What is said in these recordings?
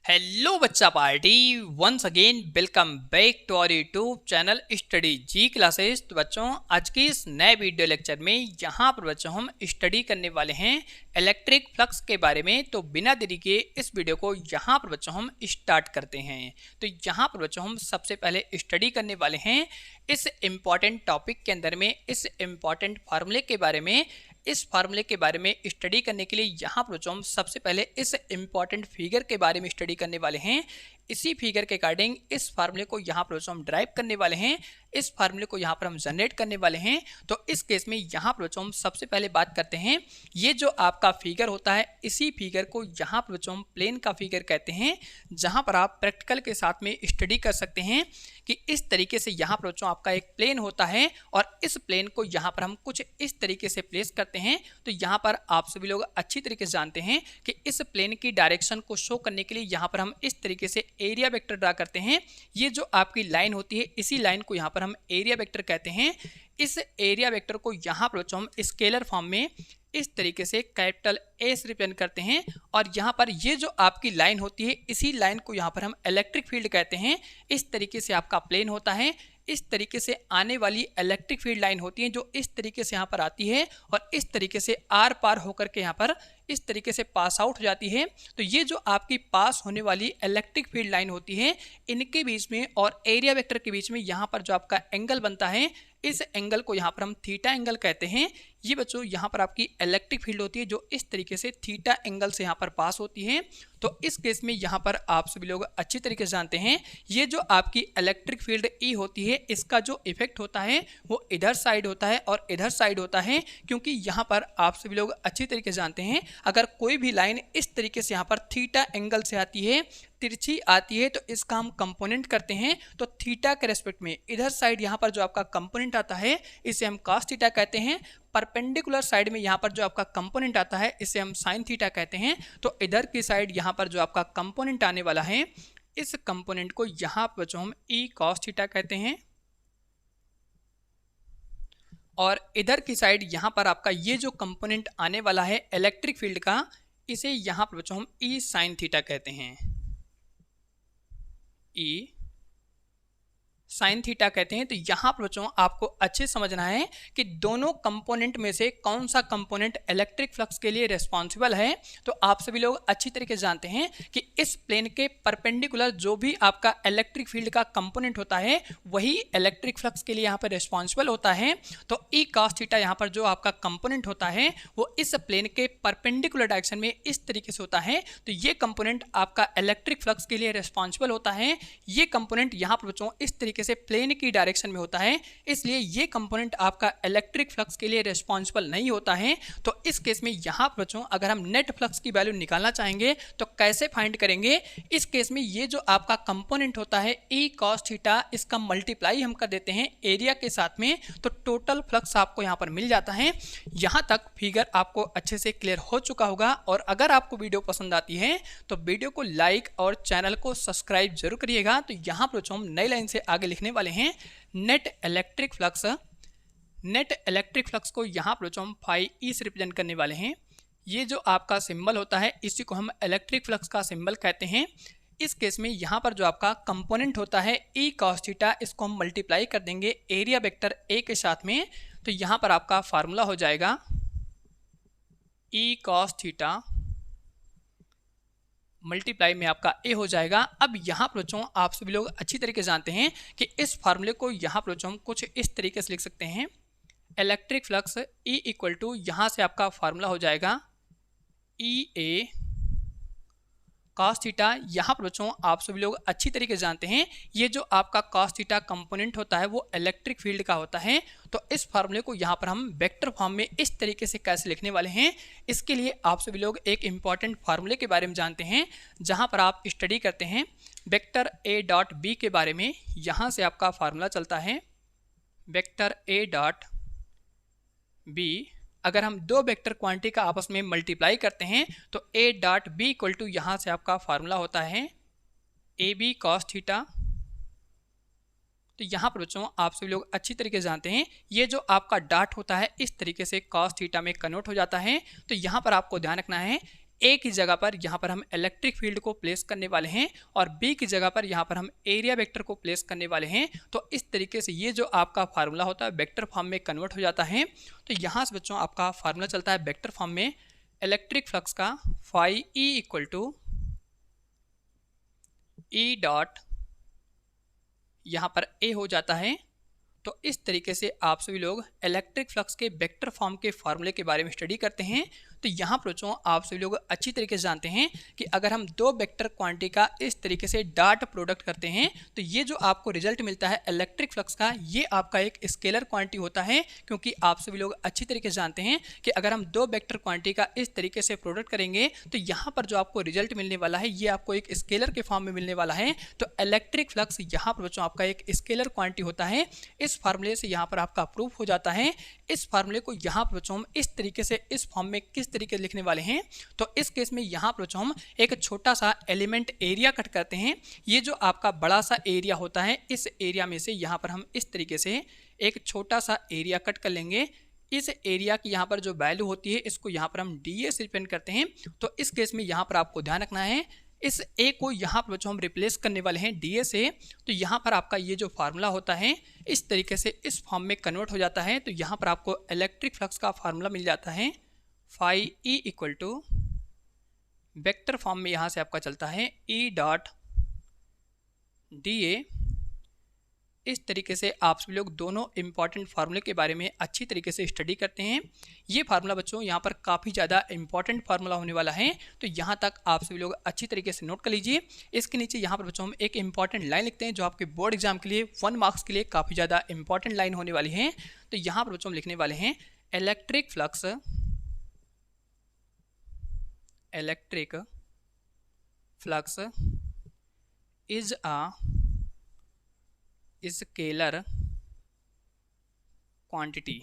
Hello बच्चा party, once again welcome back to our YouTube channel study ji classes. तो बच्चों, आज के इस नए वीडियो लेक्चर में यहाँ पर बच्चों हम स्टडी करने वाले हैं इलेक्ट्रिक फ्लक्स के बारे में। तो बिना देरी के इस वीडियो को यहाँ पर बच्चों हम स्टार्ट करते हैं। तो यहाँ पर बच्चों हम सबसे पहले स्टडी करने वाले हैं इस इम्पॉर्टेंट टॉपिक के अंदर में इस इम्पॉर्टेंट फार्मूले के बारे में। इस फार्मूले के बारे में स्टडी करने के लिए यहाँ पर बच्चों हम सबसे पहले इस इम्पॉर्टेंट फिगर के बारे में स्टडी करने वाले हैं। इसी फिगर के अकॉर्डिंग इस फार्मूले को यहाँ पर बच्चों हम ड्राइव करने वाले हैं, इस फार्मूले को यहाँ पर हम जनरेट करने वाले हैं। तो इस केस में यहाँ पर बच्चों हम सबसे पहले बात करते हैं, ये जो आपका फिगर होता है इसी फिगर को यहाँ पर बच्चों हम प्लेन का फिगर कहते हैं, जहाँ पर आप प्रैक्टिकल के साथ में स्टडी कर सकते हैं कि इस तरीके से यहाँ पर बच्चों आपका एक प्लेन होता है और इस प्लेन को यहाँ पर हम कुछ इस तरीके से प्लेस करते हैं। तो यहाँ पर आप सभी लोग अच्छी तरीके से जानते हैं कि इस प्लेन की डायरेक्शन को शो करने के लिए यहाँ पर हम इस तरीके से एरिया वेक्टर ड्रा करते हैं। ये जो आपकी लाइन होती है इसी लाइन को यहाँ पर हम एरिया वेक्टर कहते हैं। इस एरिया वेक्टर को यहाँ पर बच्चों हम स्केलर फॉर्म में इस तरीके से कैपिटल ए से रिप्रेजेंट करते हैं और यहाँ पर ये जो आपकी लाइन होती है इसी लाइन को यहाँ पर हम इलेक्ट्रिक फील्ड कहते हैं। इस तरीके से आपका प्लेन होता है, इस तरीके से आने वाली इलेक्ट्रिक फील्ड लाइन होती है जो इस तरीके से यहाँ पर आती है और इस तरीके से आर पार होकर के यहाँ पर इस तरीके से पास आउट हो जाती है। तो ये जो आपकी पास होने वाली इलेक्ट्रिक फील्ड लाइन होती है इनके बीच में और एरिया वेक्टर के बीच में यहाँ पर जो आपका एंगल बनता है इस एंगल को यहाँ पर हम थीटा एंगल कहते हैं। ये बच्चों यहाँ पर आपकी इलेक्ट्रिक फील्ड होती है जो इस तरीके से थीटा एंगल से यहाँ पर पास होती है। तो इस केस में यहाँ पर आप सभी लोग अच्छी तरीके से जानते हैं ये जो आपकी इलेक्ट्रिक फील्ड ई होती है इसका जो इफेक्ट होता है वो इधर साइड होता है और इधर साइड होता है, क्योंकि यहाँ पर आप सभी लोग अच्छी तरीके से जानते हैं अगर कोई भी लाइन इस तरीके से यहाँ पर थीटा एंगल से आती है, तिरछी आती है, तो इसका हम कंपोनेंट करते हैं। तो थीटा के रेस्पेक्ट में इधर साइड यहाँ पर जो आपका कंपोनेंट आता है इसे हम cos थीटा कहते हैं। परपेंडिकुलर साइड में यहाँ पर जो आपका कंपोनेंट आता है इसे हम sin थीटा कहते हैं। तो इधर की साइड यहाँ पर जो आपका कंपोनेंट आने वाला है इस कंपोनेंट को यहाँ पर जो हम e cos थीटा कहते हैं और इधर की साइड यहाँ पर आपका ये जो कंपोनेंट आने वाला है इलेक्ट्रिक फील्ड का इसे यहाँ पर बच्चों हम e sin थीटा कहते हैं, ई साइन थीटा कहते हैं। तो यहाँ पर बच्चों आपको अच्छे समझना है कि दोनों कंपोनेंट में से कौन सा कंपोनेंट इलेक्ट्रिक फ्लक्स के लिए रिस्पॉन्सिबल है। तो आप सभी लोग अच्छी तरीके से जानते हैं कि इस प्लेन के परपेंडिकुलर जो भी आपका इलेक्ट्रिक फील्ड का कंपोनेंट होता है वही इलेक्ट्रिक फ्लक्स के लिए यहाँ पर रिस्पॉन्सिबल होता है। तो ई cos थीटा यहाँ पर जो आपका कंपोनेंट होता है वो इस प्लेन के परपेंडिकुलर डायरेक्शन में इस तरीके से होता है। तो ये कंपोनेंट आपका इलेक्ट्रिक फ्लक्स के लिए रिस्पॉन्सिबल होता है। ये कंपोनेंट यहाँ पर बच्चों इस तरीके से प्लेन की डायरेक्शन में होता है, इसलिए ये कंपोनेंट आपका इलेक्ट्रिक फ्लक्स के लिए रिस्पॉन्सिबल नहीं होता है। तो इस केस में यहाँ पर बच्चों अगर हम नेट फ्लक्स की वैल्यू निकालना चाहेंगे तो कैसे फाइंड करेंगे। इस केस में ये जो आपका कंपोनेंट होता है ई cos थीटा इसका मल्टीप्लाई हम कर देते हैं एरिया के साथ में, तो टोटल फ्लक्स आपको यहाँ पर मिल जाता है। यहाँ तक फिगर आपको अच्छे से क्लियर हो चुका होगा और अगर आपको वीडियो पसंद आती है तो वीडियो को लाइक और चैनल को सब्सक्राइब जरूर करिएगा। तो यहाँ पर बच्चों हम नई लाइन से आगे लिखने वाले हैं net electric flux. Net electric flux को यहाँ पर बच्चों हम फाई ई से रिप्रेजेंट करने वाले हैं। ये जो आपका सिंबल होता है इसी को हम इलेक्ट्रिक फ्लक्स का सिंबल कहते हैं। इस केस में यहाँ पर जो आपका कंपोनेंट होता है ई cos थीटा इसको हम मल्टीप्लाई कर देंगे एरिया वेक्टर ए के साथ में। तो यहाँ पर आपका फार्मूला हो जाएगा ई cos थीटा मल्टीप्लाई में आपका ए हो जाएगा। अब यहाँ पर बच्चों आप सभी लोग अच्छी तरीके से जानते हैं कि इस फार्मूले को यहाँ पर बच्चों हम कुछ इस तरीके से लिख सकते हैं, electric flux E equal to यहाँ से आपका फार्मूला हो जाएगा ई ए cos थीटा। यहाँ पर बच्चों आप सभी लोग अच्छी तरीके से जानते हैं ये जो आपका cos थीटा कंपोनेंट होता है वो इलेक्ट्रिक फील्ड का होता है। तो इस फार्मूले को यहाँ पर हम वेक्टर फॉर्म में इस तरीके से कैसे लिखने वाले हैं, इसके लिए आप सभी लोग एक इंपॉर्टेंट फार्मूले के बारे में जानते हैं जहाँ पर आप स्टडी करते हैं वेक्टर ए डॉट बी के बारे में। यहाँ से आपका फार्मूला चलता है वेक्टर ए डॉट बी। अगर हम दो वेक्टर क्वांटिटी का आपस में मल्टीप्लाई करते हैं तो a dot B equal to यहाँ से आपका फार्मूला होता है ए बी cos थीटा। तो यहाँ पर बच्चों आप सभी लोग अच्छी तरीके से जानते हैं ये जो आपका डॉट होता है इस तरीके से cos थीटा में कन्वर्ट हो जाता है। तो यहाँ पर आपको ध्यान रखना है ए की जगह पर यहाँ पर हम इलेक्ट्रिक फील्ड को प्लेस करने वाले हैं और बी की जगह पर यहाँ पर हम एरिया वेक्टर को प्लेस करने वाले हैं। तो इस तरीके से ये जो आपका फार्मूला होता है वेक्टर फॉर्म में कन्वर्ट हो जाता है। तो यहाँ से बच्चों आपका फार्मूला चलता है वेक्टर फॉर्म में इलेक्ट्रिक फ्लक्स का phi E equal to E dot यहाँ पर ए हो जाता है। तो इस तरीके से आप सभी लोग इलेक्ट्रिक फ्लक्स के वेक्टर फॉर्म के फार्मूले के बारे में स्टडी करते हैं। तो यहाँ पर बच्चों आप सभी लोग अच्छी तरीके से जानते हैं कि अगर हम दो वेक्टर क्वांटिटी का इस तरीके से डॉट प्रोडक्ट करते हैं तो ये जो आपको रिजल्ट मिलता है इलेक्ट्रिक फ्लक्स का, ये आपका एक स्केलर क्वांटिटी होता है। क्योंकि आप सभी लोग अच्छी तरीके से जानते हैं कि अगर हम दो वेक्टर क्वांटिटी का इस तरीके से प्रोडक्ट करेंगे तो यहाँ पर जो आपको रिजल्ट मिलने वाला है ये आपको एक स्केलर के फॉर्म में मिलने वाला है। तो इलेक्ट्रिक फ्लक्स यहाँ पर बच्चों आपका एक स्केलर क्वांटिटी होता है। इस फार्मूले से यहाँ पर आपका प्रूफ हो जाता है। इस फार्मूले को यहाँ पर बच्चों हम इस तरीके से इस फॉर्म में किस तरीके से लिखने वाले हैं, तो इस केस में यहाँ पर बच्चों हम एक छोटा सा एलिमेंट एरिया कट करते हैं। ये जो आपका बड़ा सा एरिया होता है इस एरिया में से यहाँ पर हम इस तरीके से एक छोटा सा एरिया कट कर लेंगे। इस एरिया की यहाँ पर जो वैल्यू होती है इसको यहाँ पर हम डी ए से रिप्रेजेंट करते हैं। तो इस केस में यहाँ पर आपको ध्यान रखना है इस ए को यहाँ पर बच्चों हम रिप्लेस करने वाले हैं डी ए से। तो यहाँ पर आपका ये जो फार्मूला होता है इस तरीके से इस फॉर्म में कन्वर्ट हो जाता है। तो यहाँ पर आपको इलेक्ट्रिक फ्लक्स का फार्मूला मिल जाता है phi E equal to vector form में यहाँ से आपका चलता है ई डॉट डी ए। इस तरीके से आप सभी लोग दोनों इंपॉर्टेंट फार्मूले के बारे में अच्छी तरीके से स्टडी करते हैं। ये फार्मूला बच्चों यहाँ पर काफ़ी ज़्यादा इंपॉर्टेंट फार्मूला होने वाला है। तो यहाँ तक आप सभी लोग अच्छी तरीके से नोट कर लीजिए। इसके नीचे यहाँ पर बच्चों हम एक इंपॉर्टेंट लाइन लिखते हैं जो आपके बोर्ड एग्जाम के लिए 1 मार्क्स के लिए काफ़ी ज़्यादा इंपॉर्टेंट लाइन होने वाली है। तो यहाँ पर बच्चों हम लिखने वाले हैं electric flux is a scalar quantity.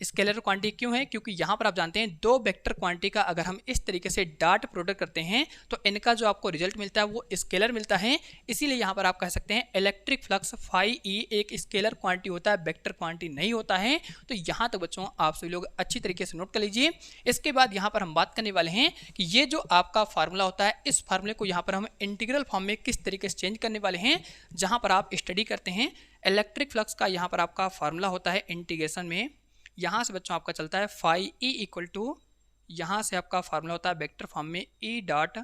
Scalar quantity क्यों है? क्योंकि यहाँ पर आप जानते हैं दो वेक्टर क्वांटिटी का अगर हम इस तरीके से डॉट प्रोडक्ट करते हैं तो इनका जो आपको रिजल्ट मिलता है वो स्केलर मिलता है। इसीलिए यहाँ पर आप कह सकते हैं इलेक्ट्रिक फ्लक्स फाई ई एक स्केलर क्वांटिटी होता है, वेक्टर क्वांटिटी नहीं होता है। तो यहाँ तक बच्चों आप सभी लोग अच्छी तरीके से नोट कर लीजिए। इसके बाद यहाँ पर हम बात करने वाले हैं कि ये जो आपका फार्मूला होता है इस फार्मूले को यहाँ पर हम इंटीग्रल फॉर्म में किस तरीके से चेंज करने वाले हैं। जहाँ पर आप स्टडी करते हैं इलेक्ट्रिक फ्लक्स का यहाँ पर आपका फार्मूला होता है इंटीग्रेशन में, यहाँ से बच्चों आपका चलता है फाई ई इक्वल टू यहाँ से आपका फार्मूला होता है वेक्टर फॉर्म में ई डॉट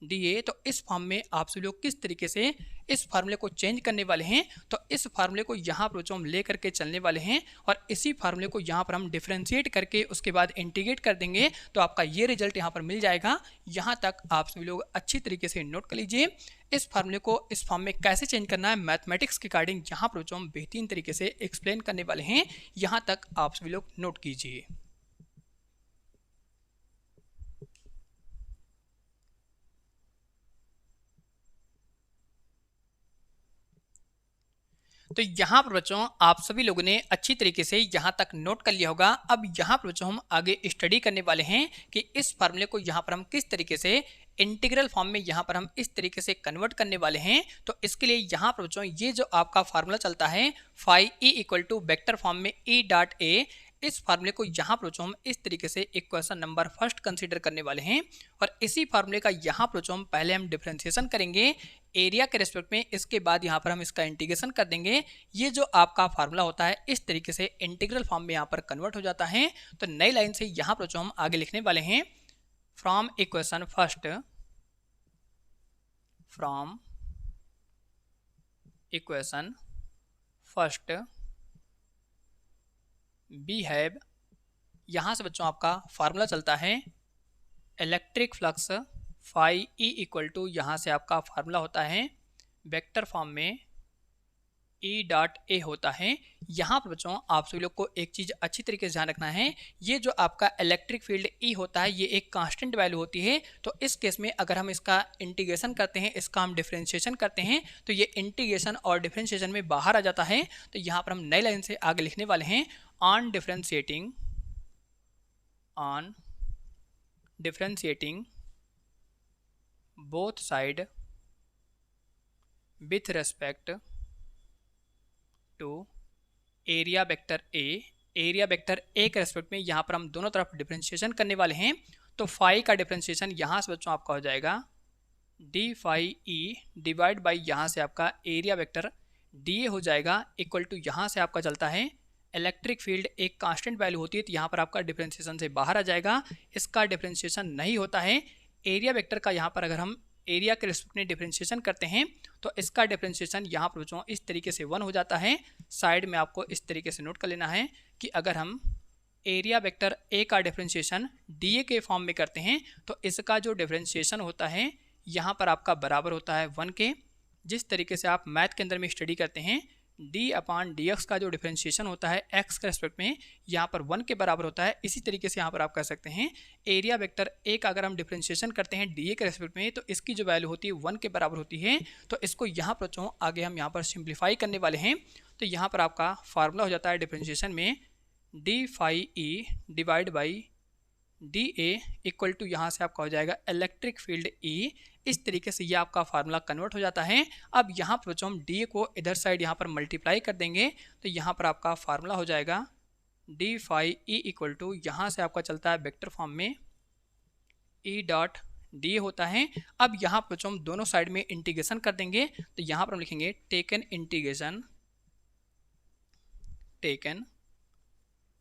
डी ए। तो इस फॉर्म में आप सभी लोग किस तरीके से इस फार्मूले को चेंज करने वाले हैं, तो इस फार्मूले को यहाँ पर बच्चों हम ले करके चलने वाले हैं और इसी फार्मूले को यहाँ पर हम डिफरेंशिएट करके उसके बाद इंटीग्रेट कर देंगे तो आपका ये रिजल्ट यहाँ पर मिल जाएगा। यहाँ तक आप सभी लोग अच्छी तरीके से नोट कर लीजिए। इस फार्मूले को इस फॉर्म में कैसे चेंज करना है मैथमेटिक्स के अकॉर्डिंग यहाँ पर बच्चों हम बेहतरीन तरीके से एक्सप्लेन करने वाले हैं। यहाँ तक आप सभी लोग नोट कीजिए। तो यहाँ पर बच्चों आप सभी लोगों ने अच्छी तरीके से यहाँ तक नोट कर लिया होगा। अब यहाँ पर बच्चों हम आगे स्टडी करने वाले हैं कि इस फार्मूले को यहाँ पर हम किस तरीके से इंटीग्रल फॉर्म में यहाँ पर हम इस तरीके से कन्वर्ट करने वाले हैं। तो इसके लिए यहाँ पर बच्चों ये जो आपका फार्मूला चलता है phi E equal to vector form में ई डॉट ए, इस फार्मूले को यहाँ पर बच्चों हम इस तरीके से इक्वेशन नंबर फर्स्ट कंसीडर करने वाले हैं और इसी फार्मूले का यहाँ पर बच्चों हम पहले हम डिफरेंशिएशन करेंगे एरिया के रेस्पेक्ट में, इसके बाद यहाँ पर हम इसका इंटीग्रेशन कर देंगे। ये जो आपका फार्मूला होता है इस तरीके से इंटीग्रल फॉर्म में यहाँ पर कन्वर्ट हो जाता है। तो नई लाइन से यहाँ पर बच्चों हम आगे लिखने वाले हैं from equation first we have, यहाँ से बच्चों आपका फार्मूला चलता है electric flux phi E equal to यहाँ से आपका फार्मूला होता है वेक्टर फॉर्म में ई डॉट ए होता है। यहाँ पर बच्चों आप सभी लोग को एक चीज़ अच्छी तरीके से ध्यान रखना है, ये जो आपका इलेक्ट्रिक फील्ड ई होता है ये एक कांस्टेंट वैल्यू होती है। तो इस केस में अगर हम इसका इंटीग्रेशन करते हैं, इसका हम डिफरेंशिएशन करते हैं तो ये इंटीग्रेशन और डिफरेंशिएशन में बाहर आ जाता है। तो यहाँ पर हम नई लाइन से आगे लिखने वाले हैं on differentiating both side with respect to area vector A, area vector A के रेस्पेक्ट में यहाँ पर हम दोनों तरफ डिफरेंशिएशन करने वाले हैं। तो फाई का डिफ्रेंशिएशन यहाँ से बच्चों आपका हो जाएगा d phi E divide by यहाँ से आपका एरिया वेक्टर डी ए हो जाएगा इक्वल टू यहाँ से आपका चलता है इलेक्ट्रिक फील्ड एक कांस्टेंट वैल्यू होती है तो यहाँ पर आपका डिफरेंशिएशन से बाहर आ जाएगा, इसका डिफरेंशिएशन नहीं होता है। एरिया वेक्टर का यहाँ पर अगर हम एरिया के रिस्पेक्ट में डिफरेंशिएशन करते हैं तो इसका डिफरेंशिएशन यहाँ पर बच्चों इस तरीके से 1 हो जाता है। साइड में आपको इस तरीके से नोट कर लेना है कि अगर हम एरिया वेक्टर ए का डिफरेंशिएशन डी ए के फॉर्म में करते हैं तो इसका जो डिफरेंशिएशन होता है यहाँ पर आपका बराबर होता है 1 के। जिस तरीके से आप मैथ के अंदर में स्टडी करते हैं डी अपान डी एक्स का जो डिफरेंशिएशन होता है एक्स के रेस्पेक्ट में यहाँ पर 1 के बराबर होता है, इसी तरीके से यहाँ पर आप कह सकते हैं एरिया वेक्टर ए का अगर हम डिफरेंशिएशन करते हैं डी ए के रेस्पेक्ट में तो इसकी जो वैल्यू होती है 1 के बराबर होती है। तो इसको यहाँ पर बच्चों आगे हम यहाँ पर सिंप्लीफाई करने वाले हैं। तो यहाँ पर आपका फार्मूला हो जाता है डिफरेंशिएशन में d phi E divide by d A equal to यहाँ से आपका हो जाएगा इलेक्ट्रिक फील्ड ई। इस तरीके से ये आपका फार्मूला कन्वर्ट हो जाता है। अब यहाँ पर बच्चों हम डी ए को इधर साइड यहाँ पर मल्टीप्लाई कर देंगे तो यहाँ पर आपका फार्मूला हो जाएगा d phi E equal to यहाँ से आपका चलता है वेक्टर फॉर्म में ई डॉट डी ए होता है। अब यहाँ पर बच्चों हम दोनों साइड में इंटीग्रेशन कर देंगे तो यहाँ पर हम लिखेंगे टेकन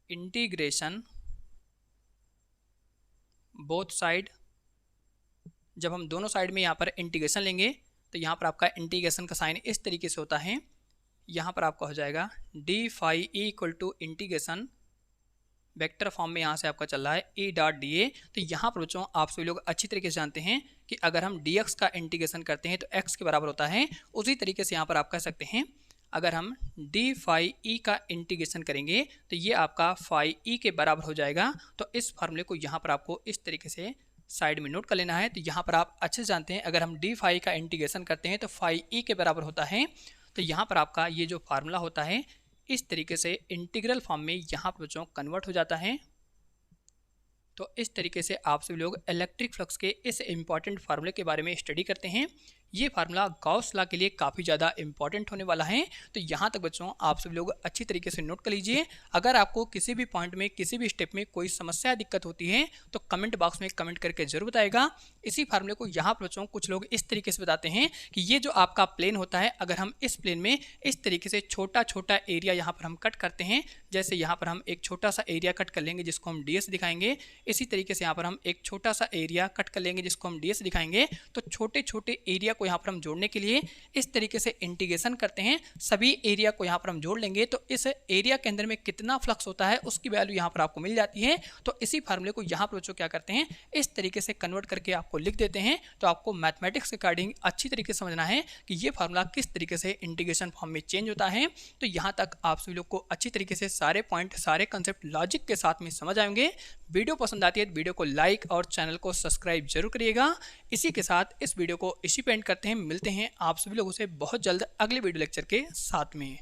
इंटीग्रेशन बोथ साइड। जब हम दोनों साइड में यहाँ पर इंटीग्रेशन लेंगे तो यहाँ पर आपका इंटीग्रेशन का साइन इस तरीके से होता है। यहाँ पर आपका हो जाएगा d phi E equal to integration vector form में यहाँ से आपका चल रहा है ई डॉट डी ए। तो यहाँ पर बच्चों आप सभी लोग अच्छी तरीके से जानते हैं कि अगर हम डी एक्स का इंटीग्रेशन करते हैं तो एक्स के बराबर होता है। उसी तरीके से यहाँ पर आप कह सकते हैं अगर हम डी फाई ई का इंटीग्रेशन करेंगे तो ये आपका फाई ई के बराबर हो जाएगा। तो इस फार्मूले को यहाँ पर आपको इस तरीके से साइड में नोट कर लेना है। तो यहाँ पर आप अच्छे से जानते हैं अगर हम डी फाई का इंटीग्रेशन करते हैं तो फाई ई के बराबर होता है। तो यहाँ पर आपका ये जो फार्मूला होता है इस तरीके से इंटीग्रल फॉर्म में यहाँ पर बच्चों कन्वर्ट हो जाता है। तो इस तरीके से आप सभी लोग इलेक्ट्रिक फ्लक्स के इस इम्पॉर्टेंट फार्मूले के बारे में स्टडी करते हैं। ये फार्मूला गॉस लॉ के लिए काफ़ी ज़्यादा इंपॉर्टेंट होने वाला है। तो यहाँ तक बच्चों आप सभी लोग अच्छी तरीके से नोट कर लीजिए। अगर आपको किसी भी पॉइंट में किसी भी स्टेप में कोई समस्या दिक्कत होती है तो कमेंट बॉक्स में कमेंट करके जरूर बताएगा। इसी फार्मूले को यहाँ पर बच्चों कुछ लोग इस तरीके से बताते हैं कि ये जो आपका प्लेन होता है अगर हम इस प्लेन में इस तरीके से छोटा छोटा एरिया यहाँ पर हम कट करते हैं, जैसे यहाँ पर हम एक छोटा सा एरिया कट कर लेंगे जिसको हम डी दिखाएंगे, इसी तरीके से यहाँ पर हम एक छोटा सा एरिया कट कर लेंगे जिसको हम डी दिखाएंगे। तो छोटे छोटे एरिया को यहाँ पर हम जोड़ने के लिए इस तरीके से इंटीग्रेशन करते हैं। सभी एरिया को यहाँ पर हम जोड़ लेंगे तो इस एरिया के अंदर में कितना फ्लक्स होता है उसकी वैल्यू यहाँ पर आपको मिल जाती है। तो इसी फार्मूले को यहाँ पर बच्चों क्या करते हैं इस तरीके से कन्वर्ट करके आपको लिख देते हैं। तो आपको मैथमेटिक्स के अकॉर्डिंग अच्छी तरीके से समझना है कि ये फार्मूला किस तरीके से इंटीग्रेशन फॉर्म में चेंज होता है। तो यहाँ तक आप सभी लोग को अच्छी तरीके से सारे पॉइंट सारे कंसेप्ट लॉजिक के साथ में समझ आएंगे। वीडियो पसंद आती है तो वीडियो को लाइक और चैनल को सब्सक्राइब जरूर करिएगा। इसी के साथ इस वीडियो को इसी पे एंड करते हैं। मिलते हैं आप सभी लोगों से बहुत जल्द अगले वीडियो लेक्चर के साथ में।